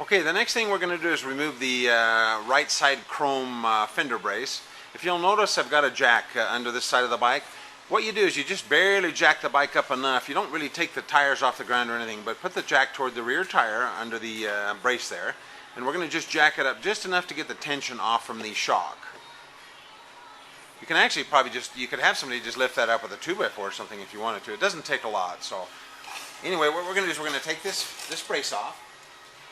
Okay, the next thing we're going to do is remove the right side chrome fender brace. If you'll notice, I've got a jack under this side of the bike. What you do is you just barely jack the bike up enough. You don't really take the tires off the ground or anything, but put the jack toward the rear tire under the brace there. And we're going to just jack it up just enough to get the tension off from the shock. You can actually probably you could have somebody just lift that up with a 2x4 or something if you wanted to. It doesn't take a lot. So anyway, what we're going to do is we're going to take this brace off.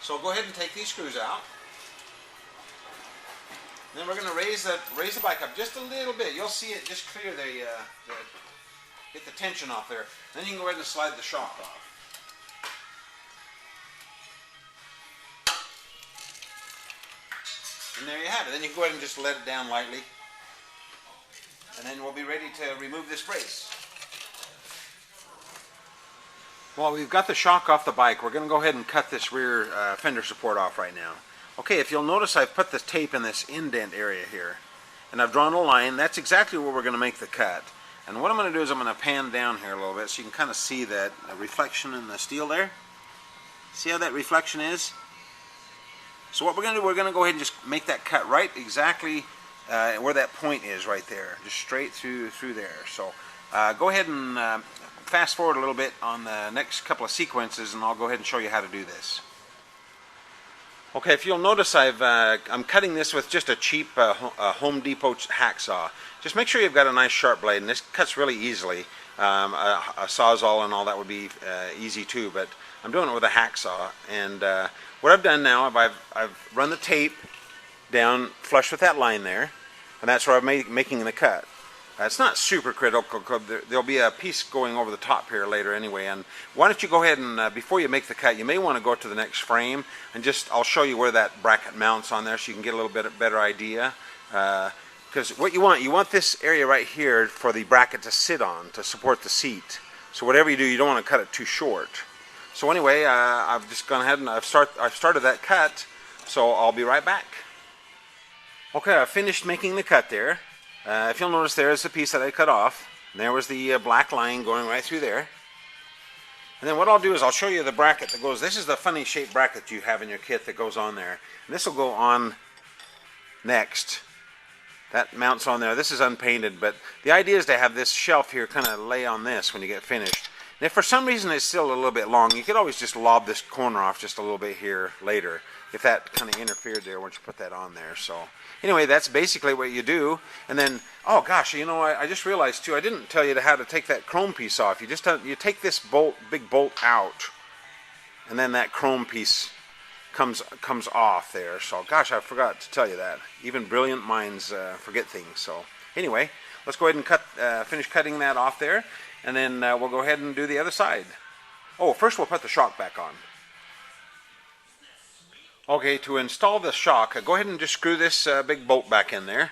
So go ahead and take these screws out. And then we're going to raise the bike up just a little bit. You'll see it just clear get the tension off there. Then you can go ahead and slide the shock off. And there you have it. Then you can go ahead and just let it down lightly. And then we'll be ready to remove this brace. Well, we've got the shock off the bike. We're going to go ahead and cut this rear fender support off right now. Okay, if you'll notice, I've put the tape in this indent area here. And I've drawn a line. That's exactly where we're going to make the cut. And what I'm going to do is I'm going to pan down here a little bit so you can kind of see that reflection in the steel there. See how that reflection is? So what we're going to do, we're going to go ahead and just make that cut right exactly where that point is right there. Just straight through there. So go ahead and fast forward a little bit on the next couple of sequences and I'll go ahead and show you how to do this. Okay, if you'll notice, I'm cutting this with just a cheap Home Depot hacksaw. Just make sure you've got a nice sharp blade, and this cuts really easily. A Sawzall and all that would be easy too, but I'm doing it with a hacksaw. And what I've done now, I've run the tape down flush with that line there, and that's where I'm making the cut. It's not super critical. There'll be a piece going over the top here later anyway. And why don't you go ahead and, before you make the cut, you may want to go to the next frame and I'll show you where that bracket mounts on there so you can get a little bit better idea. Because what you want this area right here for the bracket to sit on, to support the seat. So whatever you do, you don't want to cut it too short. So anyway, I've just gone ahead and I've started that cut, so I'll be right back. Okay, I've finished making the cut there. If you'll notice, there's the piece that I cut off. And there was the black line going right through there. And then what I'll do is I'll show you the bracket that goes. This is the funny shaped bracket you have in your kit that goes on there. And this will go on next. That mounts on there. This is unpainted, but the idea is to have this shelf here kind of lay on this when you get finished. And if for some reason it's still a little bit long, you could always just lob this corner off just a little bit here later, if that kind of interfered there once you put that on there. So anyway, that's basically what you do. And then, oh gosh, you know, I just realized too, I didn't tell you how to take that chrome piece off. You take this big bolt out, and then that chrome piece comes off there. So gosh, I forgot to tell you that. Even brilliant minds forget things. So anyway, let's go ahead and finish cutting that off there, and then we'll go ahead and do the other side. Oh, first we'll put the shock back on. Okay, to install the shock, go ahead and just screw this big bolt back in there.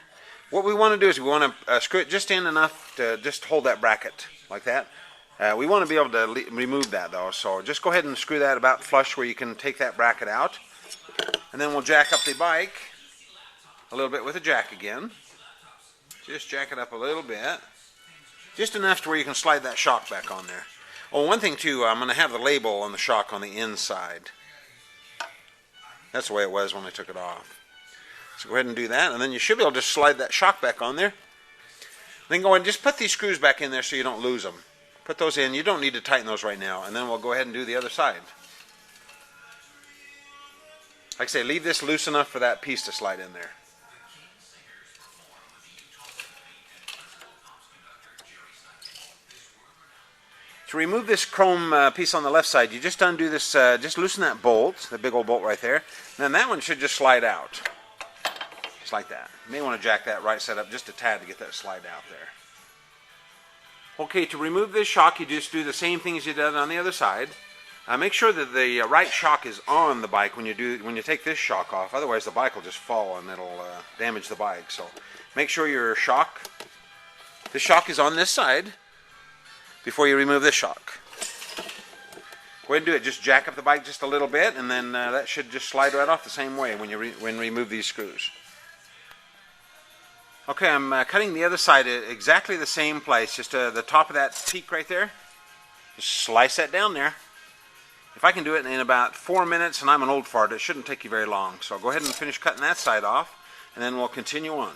What we want to do is we want to screw it just in enough to just hold that bracket like that. We want to be able to remove that though, so just go ahead and screw that about flush where you can take that bracket out. And then we'll jack up the bike a little bit with a jack again. Just jack it up a little bit. Just enough to where you can slide that shock back on there. Oh, one thing too, I'm going to have the label on the shock on the inside. That's the way it was when I took it off. So go ahead and do that, and then you should be able to just slide that shock back on there. Then go ahead and just put these screws back in there so you don't lose them. Put those in. You don't need to tighten those right now. And then we'll go ahead and do the other side. Like I say, leave this loose enough for that piece to slide in there. To remove this chrome piece on the left side, you just undo this, just loosen that bolt, the big old bolt right there, and then that one should just slide out. Just like that. You may want to jack that right side up just a tad to get that slide out there. Okay, to remove this shock, you just do the same thing as you did on the other side. Make sure that the right shock is on the bike when you take this shock off, otherwise the bike will just fall and it'll damage the bike. So make sure this shock is on this side before you remove this shock. Go ahead and do it. Just jack up the bike just a little bit, and then that should just slide right off the same way when you remove these screws. Okay, I'm cutting the other side at exactly the same place, just the top of that peak right there. Just slice that down there. If I can do it in about 4 minutes, and I'm an old fart, it shouldn't take you very long. So I'll go ahead and finish cutting that side off, and then we'll continue on.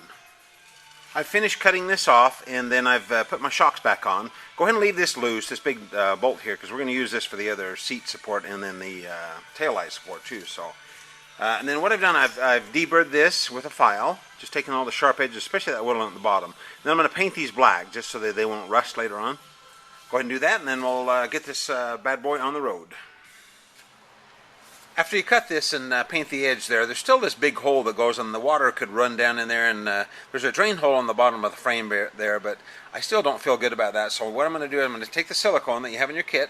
I've finished cutting this off, and then I've put my shocks back on. Go ahead and leave this loose, this big bolt here, because we're going to use this for the other seat support and then the taillight support too. So, and then what I've done, I've deburred this with a file, just taking all the sharp edges, especially that whittle at the bottom. Then I'm going to paint these black, just so that they won't rust later on. Go ahead and do that, and then we'll get this bad boy on the road. After you cut this and paint the edge there's still this big hole that goes in. The water could run down in there, and there's a drain hole on the bottom of the frame there, but I still don't feel good about that. So what I'm going to do, I'm going to take the silicone that you have in your kit,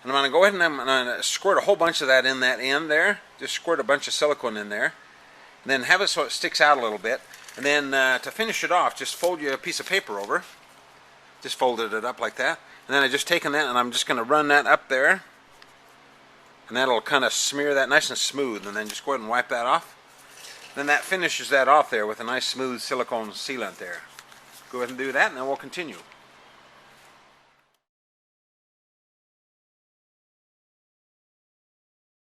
and I'm going to go ahead and I'm going to squirt a whole bunch of that in that end there. Just squirt a bunch of silicone in there, and then have it so it sticks out a little bit. And then to finish it off, just fold you a piece of paper over. Just folded it up like that. And then I just taken that, and I'm just going to run that up there. And that'll kind of smear that nice and smooth, and then just go ahead and wipe that off. Then that finishes that off there with a nice smooth silicone sealant there. Go ahead and do that, and then we'll continue.